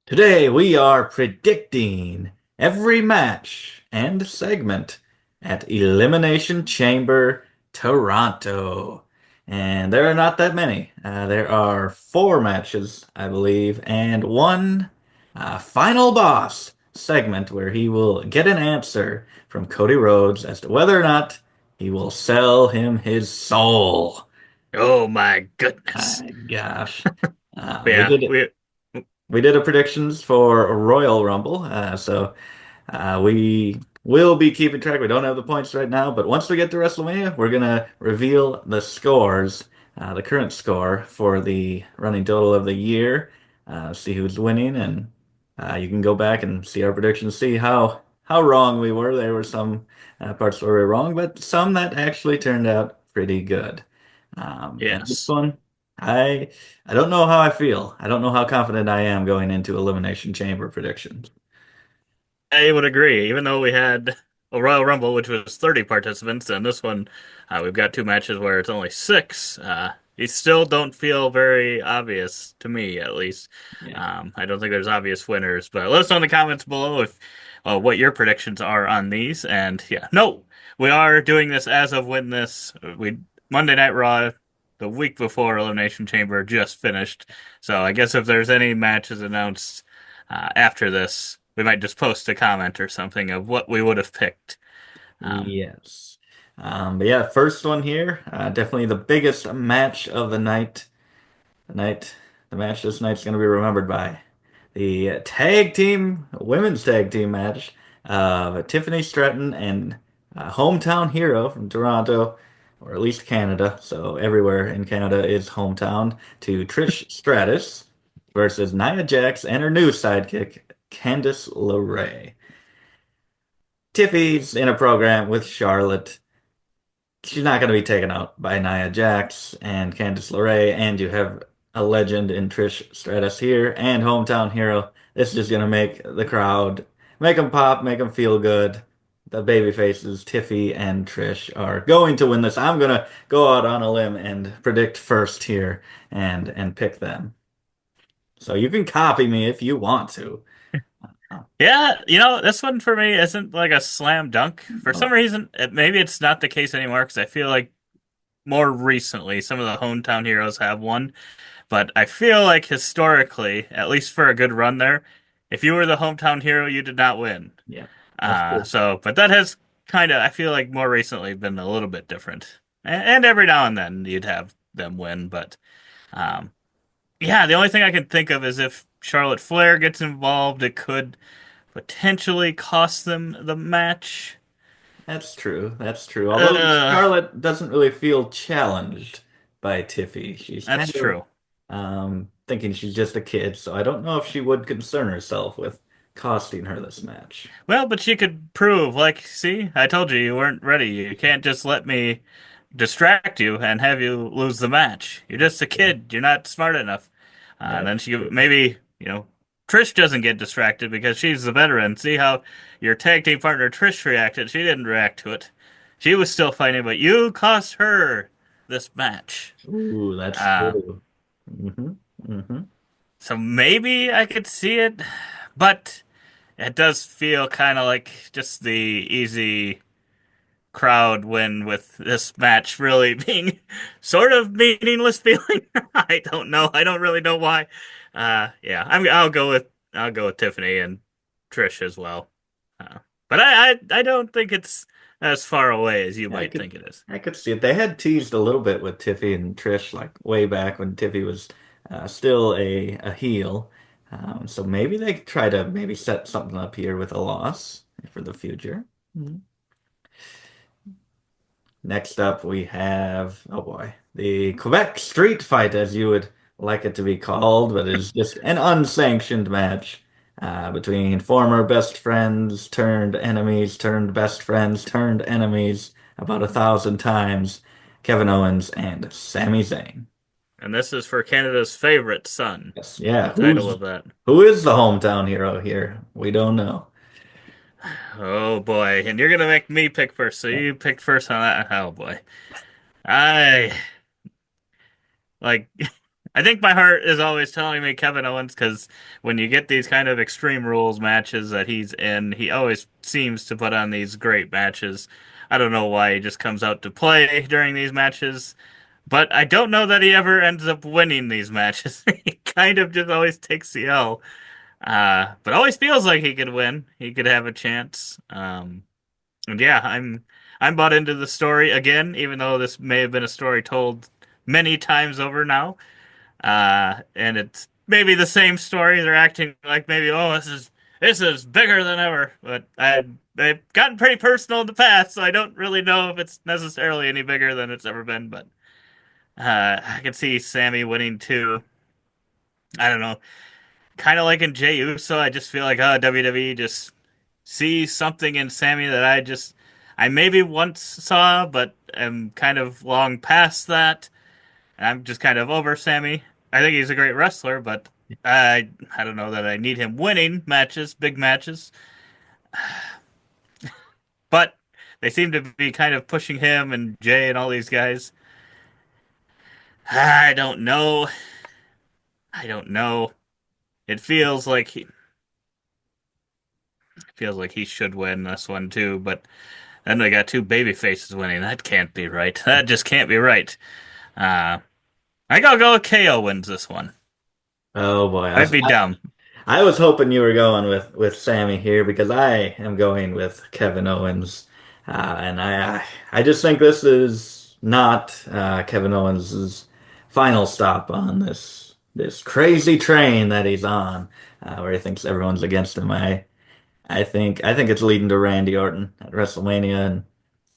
Today we are predicting every match and segment at Elimination Chamber Toronto. And there are not that many. There are four matches, I believe, and one final boss segment where he will get an answer from Cody Rhodes as to whether or not he will sell him his soul. Oh my goodness. My gosh. We Yeah, did it. We did a predictions for Royal Rumble, so we will be keeping track. We don't have the points right now, but once we get to WrestleMania, we're gonna reveal the scores, the current score for the running total of the year, see who's winning, and you can go back and see our predictions, see how wrong we were. There were some parts where we were wrong, but some that actually turned out pretty good. And this yes. one, I I don't know how I feel. I don't know how confident I am going into Elimination Chamber predictions. I would agree. Even though we had a Royal Rumble, which was 30 participants, and this one, we've got two matches where it's only six. These still don't feel very obvious to me, at least. Yeah. I don't think there's obvious winners, but let us know in the comments below if what your predictions are on these. And yeah, no, we are doing this as of when we Monday Night Raw, the week before Elimination Chamber just finished. So I guess if there's any matches announced after this, we might just post a comment or something of what we would have picked. Um, Yes. But yeah, first one here, definitely the biggest match of the night. The night, the match this night's going to be remembered by the women's tag team match of Tiffany Stratton and hometown hero from Toronto, or at least Canada. So everywhere in Canada is hometown to Trish Stratus versus Nia Jax and her new sidekick, Candice LeRae. Tiffy's in a program with Charlotte. She's not going to be taken out by Nia Jax and Candice LeRae, and you have a legend in Trish Stratus here and hometown hero. This is just going to make the crowd, make them pop, make them feel good. The baby faces, Tiffy and Trish, are going to win this. I'm going to go out on a limb and predict first here and pick them. So you can copy me if you want to. yeah, this one for me isn't like a slam dunk. For some reason, maybe it's not the case anymore because I feel like more recently some of the hometown heroes have won. But I feel like historically, at least for a good run there, if you were the hometown hero, you did not win. Yeah, that's true. But that has kind of, I feel like more recently been a little bit different. And every now and then you'd have them win, but um, yeah, the only thing I can think of is if Charlotte Flair gets involved, it could potentially cost them the match. That's true. That's true. Although Uh, Charlotte doesn't really feel challenged by Tiffy. She's that's kind of true. thinking she's just a kid, so I don't know if she would concern herself with costing her this match. Well, but she could prove, like, see, I told you you weren't ready. You can't just let me distract you and have you lose the match. You're just a Yeah, kid. You're not smart enough. And then that's she true. maybe, Trish doesn't get distracted because she's the veteran. See how your tag team partner Trish reacted? She didn't react to it. She was still fighting, but you cost her this match. Ooh, that's Uh, true. hmm hmm so maybe I could see it, but it does feel kind of like just the easy crowd win with this match really being sort of meaningless feeling. I don't know. I don't really know why. Yeah, I'll go with Tiffany and Trish as well. Uh, but I don't think it's as far away as you Yeah, might think it is. I could see it. They had teased a little bit with Tiffy and Trish, like way back when Tiffy was still a heel. So maybe they could try to maybe set something up here with a loss for the future. Mhm. Next up, we have, oh boy, the Quebec Street Fight, as you would like it to be called, but it's just an unsanctioned match between former best friends turned enemies, turned best friends, turned enemies about 1,000 times, Kevin Owens and Sami Zayn. And this is for Canada's favorite son, Yes, yeah, the title of that. who is the hometown hero here? We don't know. Oh boy, and you're gonna make me pick first, so you picked first on that. Oh boy. I like I think my heart is always telling me Kevin Owens because when you get these kind of Extreme Rules matches that he's in, he always seems to put on these great matches. I don't know why he just comes out to play during these matches, but I don't know that he ever ends up winning these matches. He kind of just always takes the L. But always feels like he could win. He could have a chance. And yeah, I'm bought into the story again, even though this may have been a story told many times over now. And it's maybe the same story. They're acting like maybe, oh, this is bigger than ever. But I've gotten pretty personal in the past, so I don't really know if it's necessarily any bigger than it's ever been. But I can see Sami winning too. I don't know, kind of like in Jey Uso. I just feel like WWE just sees something in Sami that I maybe once saw, but am kind of long past that. I'm just kind of over Sammy. I think he's a great wrestler, but I don't know that I need him winning matches, big matches. But they seem to be kind of pushing him and Jay and all these guys. I don't know. I don't know. It feels like he should win this one too, but then they got two baby faces winning. That can't be right. That just can't be right. Uh I gotta go with KO wins this one. Oh boy, I'd be dumb. I was hoping you were going with Sammy here because I am going with Kevin Owens, and I just think this is not Kevin Owens's final stop on this crazy train that he's on, where he thinks everyone's against him. I think it's leading to Randy Orton at WrestleMania, and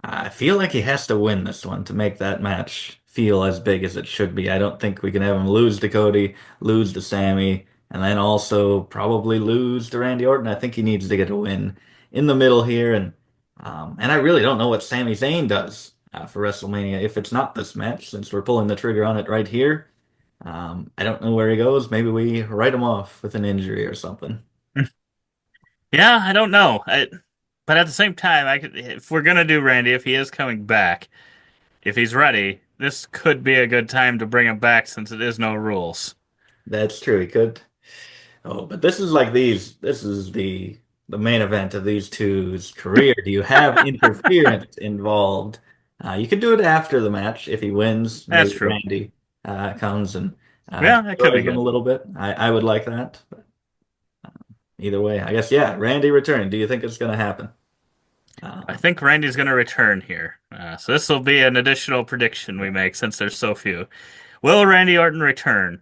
I feel like he has to win this one to make that match feel as big as it should be. I don't think we can have him lose to Cody, lose to Sammy, and then also probably lose to Randy Orton. I think he needs to get a win in the middle here, and I really don't know what Sami Zayn does for WrestleMania if it's not this match, since we're pulling the trigger on it right here. I don't know where he goes. Maybe we write him off with an injury or something. Yeah, I don't know. But at the same time, if we're gonna do Randy, if he is coming back, if he's ready, this could be a good time to bring him back since it is no rules. That's true. He could. Oh, but this is like these. This is the main event of these two's career. Do you have interference involved? You could do it after the match if he wins. That's Maybe true. Randy comes and Yeah, that could be destroys him a good. little bit. I would like that. But either way, I guess yeah. Randy returning. Do you think it's going to happen? I Uh, think Randy's gonna return here. So this will be an additional prediction we make since there's so few. Will Randy Orton return?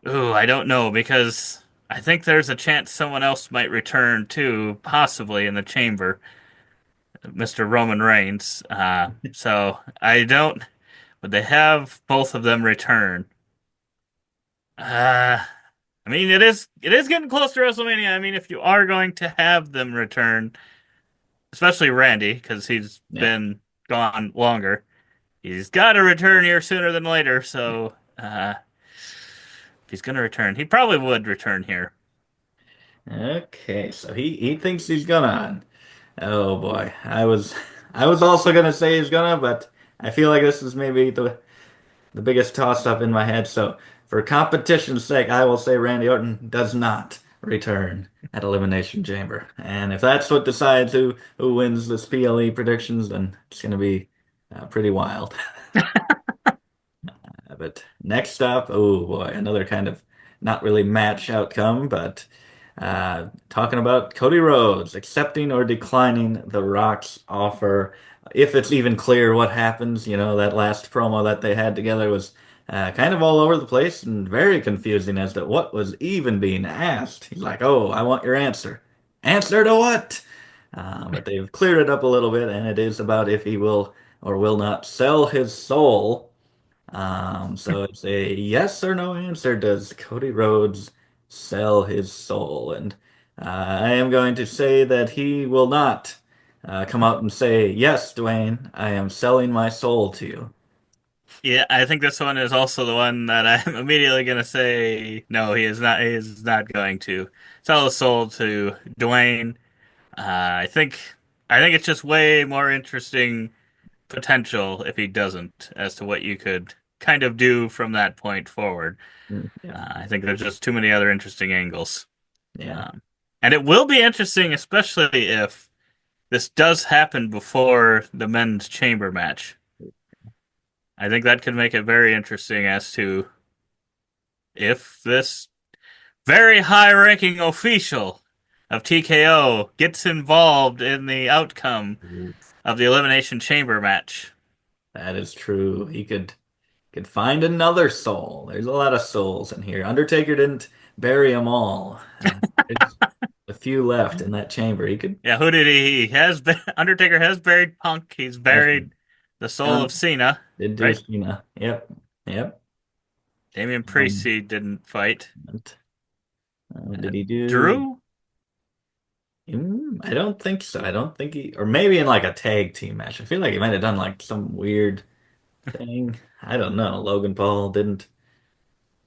Ooh, I don't know because I think there's a chance someone else might return too, possibly in the chamber, Mr. Roman Reigns. So I don't. But they have both of them return. Uh, I mean, it is getting close to WrestleMania. I mean, if you are going to have them return, especially Randy, because he's yeah. been gone longer, he's got to return here sooner than later. So, if he's going to return, he probably would return here. Okay, so he thinks he's gonna. Oh boy, I was also gonna say he's gonna, but I feel like this is maybe the biggest toss up in my head. So, for competition's sake, I will say Randy Orton does not return at Elimination Chamber. And if that's what decides who wins this PLE predictions, then it's going to be pretty wild. But next up, oh boy, another kind of not really match outcome, but talking about Cody Rhodes accepting or declining The Rock's offer. If it's even clear what happens, that last promo that they had together was kind of all over the place and very confusing as to what was even being asked. He's like, "Oh, I want your answer. Answer to what?" But they've cleared it up a little bit, and it is about if he will or will not sell his soul. So it's a yes or no answer. Does Cody Rhodes sell his soul? And I am going to say that he will not come out and say, yes, Dwayne, I am selling my soul to you. Yeah, I think this one is also the one that I'm immediately going to say no, he is not. He is not going to sell his soul to Dwayne. I think it's just way more interesting potential if he doesn't as to what you could kind of do from that point forward. Yeah, I think there's just too many other interesting angles. yeah. Um, and it will be interesting, especially if this does happen before the men's chamber match. I think that could make it very interesting as to if this very high ranking official of TKO gets involved in the outcome of the Elimination Chamber match. That is true. He could find another soul. There's a lot of souls in here. Undertaker didn't bury them all. There's a few left in that chamber. He could Yeah, who did he? He has been, Undertaker has buried Punk. He's have buried the soul of done. Cena, Did do right? Cena. Yep. Yep. Damian Priest Um, he didn't fight. and, did he do? Drew? I don't think so. I don't think he, or maybe in like a tag team match. I feel like he might have done like some weird thing. I don't know. Logan Paul didn't.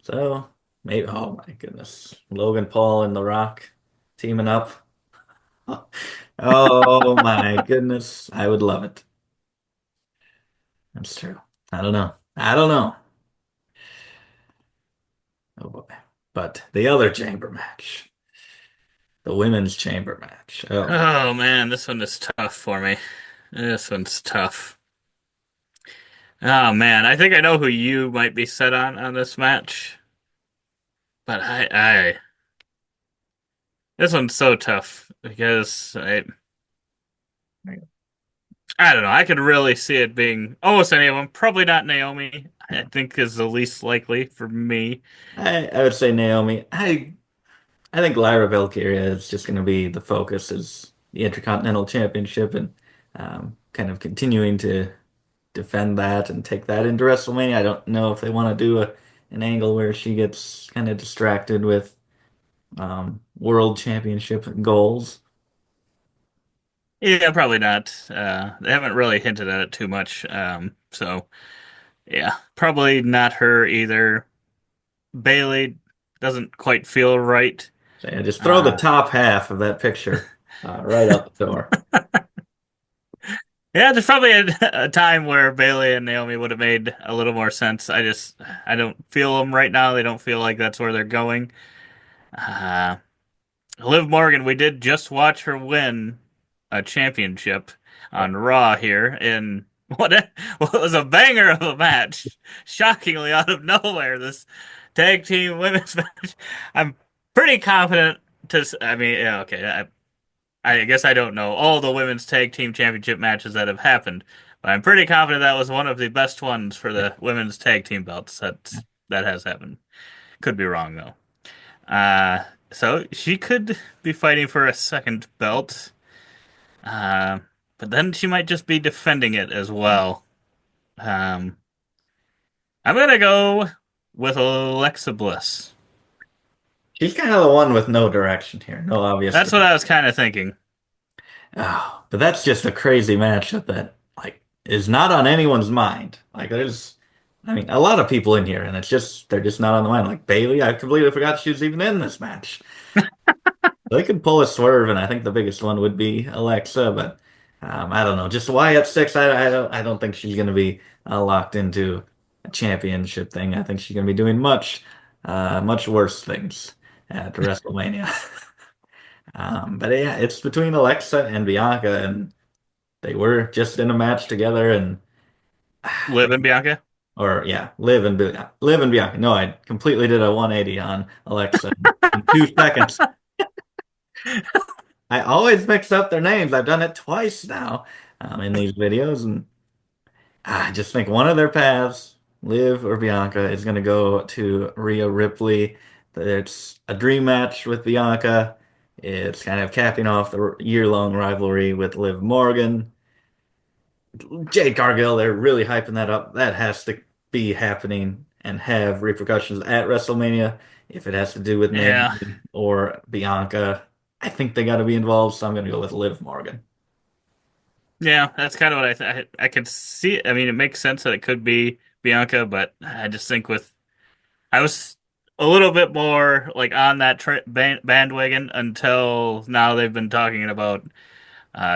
So maybe. Oh my goodness, Logan Paul and The Rock teaming up. Oh my goodness, I would love it. That's true. I don't know. I don't know. Oh boy. But the other chamber match, the women's chamber match. Oh my. Oh man, this one is tough for me. This one's tough. Oh man, I think I know who you might be set on this match, but this one's so tough because I don't know. I could really see it being almost any of them. Probably not Naomi. I think is the least likely for me. I would say Naomi. I think Lyra Valkyria is just going to be the focus is the Intercontinental Championship and kind of continuing to defend that and take that into WrestleMania. I don't know if they want to do an angle where she gets kind of distracted with World Championship goals. Yeah, probably not. They haven't really hinted at it too much. So yeah, probably not her either. Bailey doesn't quite feel right. So yeah, just throw the Uh, top half of that picture right out the door. yeah, there's probably a time where Bailey and Naomi would have made a little more sense. I don't feel them right now. They don't feel like that's where they're going. Uh, Liv Morgan, we did just watch her win a championship Yep. on Raw here in what was a banger of a match. Shockingly out of nowhere, this tag team women's match. I'm pretty confident I mean, yeah, okay. I guess I don't know all the women's tag team championship matches that have happened, but I'm pretty confident that was one of the best ones for the women's tag team belts that has happened. Could be wrong though. So she could be fighting for a second belt, uh, but then she might just be defending it as well. Um, I'm gonna go with Alexa Bliss. She's kind of the one with no direction here, no obvious That's what direction. I was kind of thinking. Oh, but that's just a crazy matchup that like is not on anyone's mind. Like there's, I mean, a lot of people in here, and it's just they're just not on the mind. Like Bailey, I completely forgot she was even in this match. They could pull a swerve, and I think the biggest one would be Alexa, but I don't know. Just why at six? I don't think she's going to be locked into a championship thing. I think she's going to be doing much worse things at WrestleMania. But yeah, it's between Alexa and Bianca, and they were just in a match together, and Liv and Bianca. or yeah, Liv and Bianca. No, I completely did a 180 on Alexa in 2 seconds. I always mix up their names. I've done it twice now in these videos, and I just think one of their paths, Liv or Bianca, is going to go to Rhea Ripley. It's a dream match with Bianca. It's kind of capping off the year-long rivalry with Liv Morgan. Jade Cargill, they're really hyping that up. That has to be happening and have repercussions at WrestleMania if it has to do with Yeah, Naomi or Bianca. I think they got to be involved, so I'm going to go with Liv Morgan. yeah, that's kind of what I could see. I mean, it makes sense that it could be Bianca, but I just think with I was a little bit more like on that bandwagon until now they've been talking about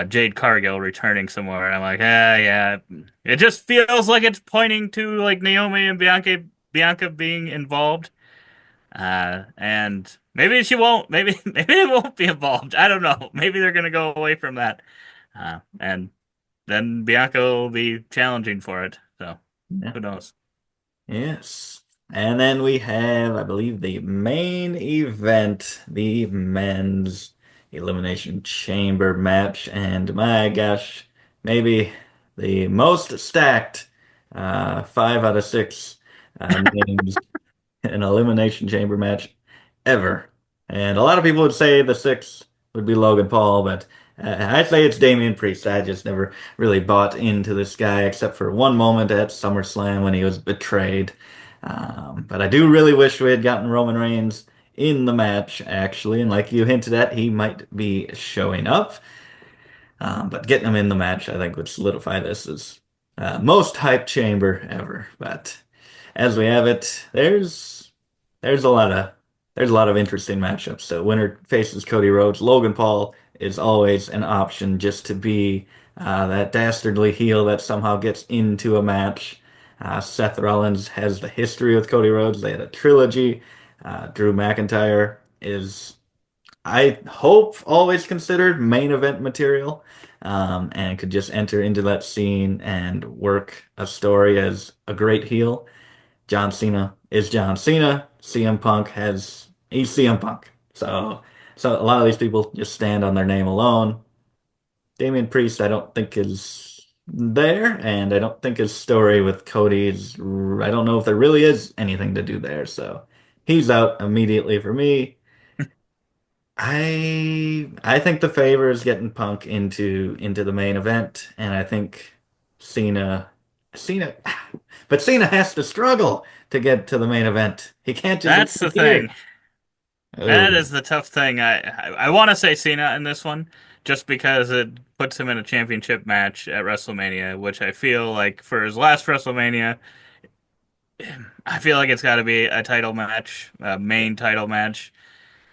Jade Cargill returning somewhere. And I'm like, yeah. It just feels like it's pointing to like Naomi and Bianca being involved. And maybe she won't. Maybe it won't be involved. I don't know. Maybe they're gonna go away from that. And then Bianca will be challenging for it. So Yeah. who knows? Yes. And then we have, I believe, the main event, the men's Elimination Chamber match. And my gosh, maybe the most stacked 5 out of 6 names an Elimination Chamber match ever. And a lot of people would say the sixth would be Logan Paul, but I'd say it's Damian Priest. I just never really bought into this guy except for one moment at SummerSlam when he was betrayed. But I do really wish we had gotten Roman Reigns in the match, actually. And like you hinted at, he might be showing up. But getting him in the match, I think, would solidify this as most hype chamber ever. But as we have it, there's a lot of there's a lot of interesting matchups. So winner faces Cody Rhodes. Logan Paul is always an option just to be that dastardly heel that somehow gets into a match. Seth Rollins has the history with Cody Rhodes. They had a trilogy. Drew McIntyre is, I hope, always considered main event material, and could just enter into that scene and work a story as a great heel. John Cena is John Cena. CM Punk he's CM Punk. So a lot of these people just stand on their name alone. Damian Priest, I don't think is there, and I don't think his story with Cody is. I don't know if there really is anything to do there. So he's out immediately for me. I think the favor is getting Punk into the main event, and I think Cena Cena but Cena has to struggle to get to the main event. He can't just That's win the here. thing. That Oh, is the tough thing. I want to say Cena in this one, just because it puts him in a championship match at WrestleMania, which I feel like for his last WrestleMania, I feel like it's got to be a title match, a main title match,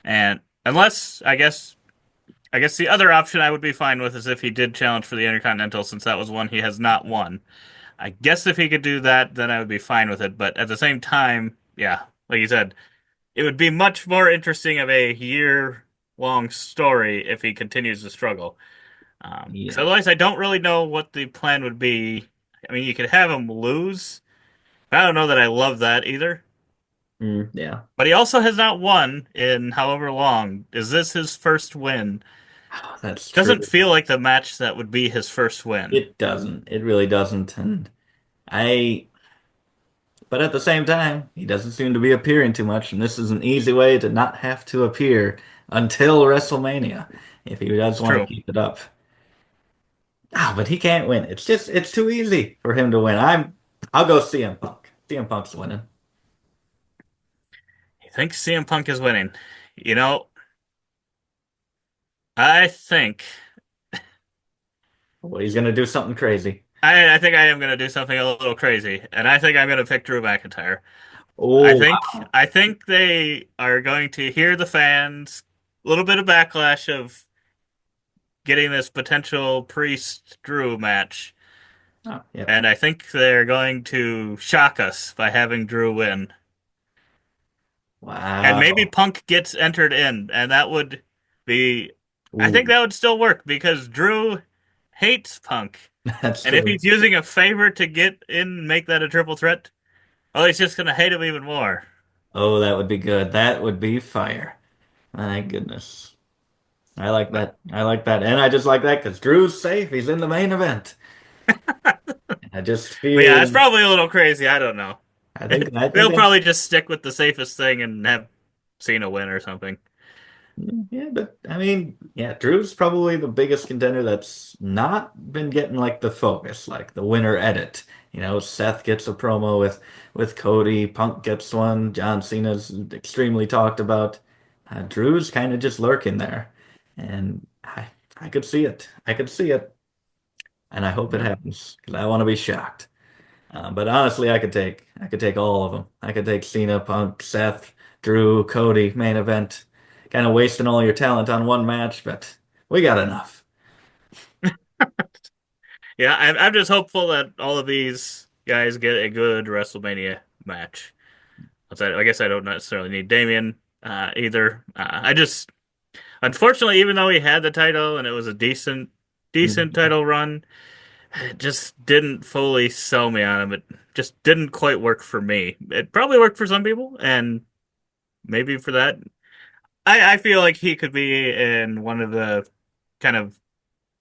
and unless I guess the other option I would be fine with is if he did challenge for the Intercontinental, since that was one he has not won. I guess if he could do that, then I would be fine with it. But at the same time, yeah, like you said, it would be much more interesting of a year-long story if he continues to struggle. Because yeah. otherwise, I don't really know what the plan would be. I mean, you could have him lose. I don't know that I love that either. Yeah. But he also has not won in however long. Is this his first win? Oh, that's Doesn't true. feel like the match that would be his first win. It doesn't. It really doesn't. And I, but at the same time, he doesn't seem to be appearing too much, and this is an easy way to not have to appear until WrestleMania if he does want to True. keep it up. But he can't win. It's too easy for him to win. I'll go CM Punk. CM Punk's winning. He thinks CM Punk is winning. You know, I think Well, he's gonna do something crazy. I think I am going to do something a little crazy, and I think I'm going to pick Drew McIntyre. I Oh, think I think they are going to hear the fans, a little bit of backlash of getting this potential Priest Drew match, oh, yep. and I think they're going to shock us by having Drew win. And maybe Wow. Punk gets entered in, and that would be I think Ooh, that would still work because Drew hates Punk. that's And if true. he's using a favor to get in and make that a triple threat, well, he's just gonna hate him even more. Oh, that would be good. That would be fire. My goodness. I like But that. I like that. And I just like that because Drew's safe. He's in the main event. I just but yeah, it's feel probably a little crazy. I don't know. I think They'll that's probably just stick with the safest thing and have Cena win or something. yeah, but I mean, yeah, Drew's probably the biggest contender that's not been getting like the focus, like the winner edit. Seth gets a promo with Cody, Punk gets one, John Cena's extremely talked about. Drew's kind of just lurking there, and I could see it. I could see it, and I hope it Yeah. happens because I want to be shocked. But honestly, I could take all of them. I could take Cena, Punk, Seth, Drew, Cody, main event. Kind of wasting all your talent on one match, but we got enough. Yeah, I'm just hopeful that all of these guys get a good WrestleMania match. I guess I don't necessarily need Damian either. I just, unfortunately, even though he had the title and it was a decent Mhm. title run, it just didn't fully sell me on him. It just didn't quite work for me. It probably worked for some people, and maybe for that, I feel like he could be in one of the kind of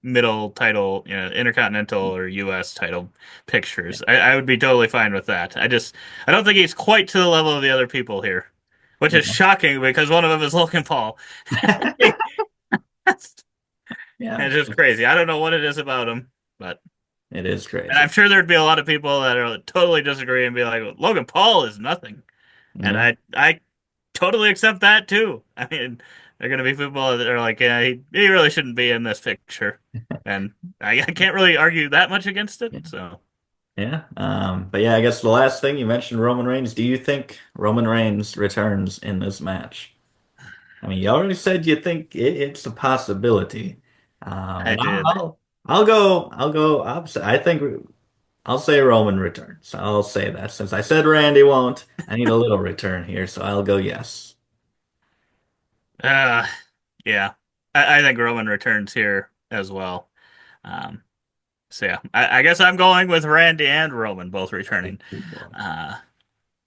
middle title, Intercontinental or US title pictures. I would be totally fine with that. I don't think he's quite to the level of the other people here, which is Yeah. shocking because one of them is Logan Paul. It's Yeah, just crazy. I don't know what it is about him, but it is and I'm crazy. sure there'd be a lot of people that are totally disagree and be like, Logan Paul is nothing. And Yeah. I totally accept that too. I mean, there are going to be people that are like, yeah, he really shouldn't be in this picture. And I can't really argue that much against it. Yeah. So Yeah. But yeah, I guess the last thing you mentioned Roman Reigns. Do you think Roman Reigns returns in this match? I mean, you already said you think it's a possibility. I And did. I think I'll say Roman returns. I'll say that since I said Randy won't. I need a little return here, so I'll go yes. Uh, yeah, I think Roman returns here as well. Um, so yeah, I guess I'm going with Randy and Roman both returning. Well, Uh,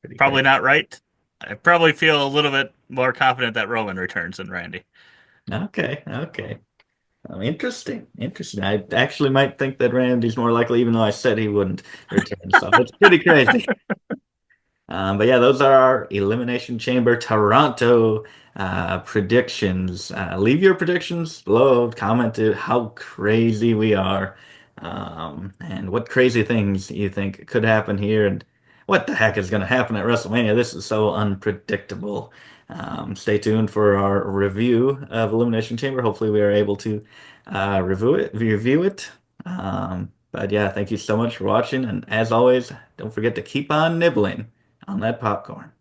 pretty Probably crazy. not right. I probably feel a little bit more confident that Roman returns than Randy. Okay, okay. Interesting, interesting. I actually might think that Randy's more likely, even though I said he wouldn't return. So it's pretty crazy. But yeah, those are our Elimination Chamber Toronto predictions. Leave your predictions below. Comment to how crazy we are, and what crazy things you think could happen here, and what the heck is going to happen at WrestleMania. This is so unpredictable. Stay tuned for our review of Elimination Chamber. Hopefully, we are able to review it. But yeah, thank you so much for watching, and as always, don't forget to keep on nibbling on that popcorn.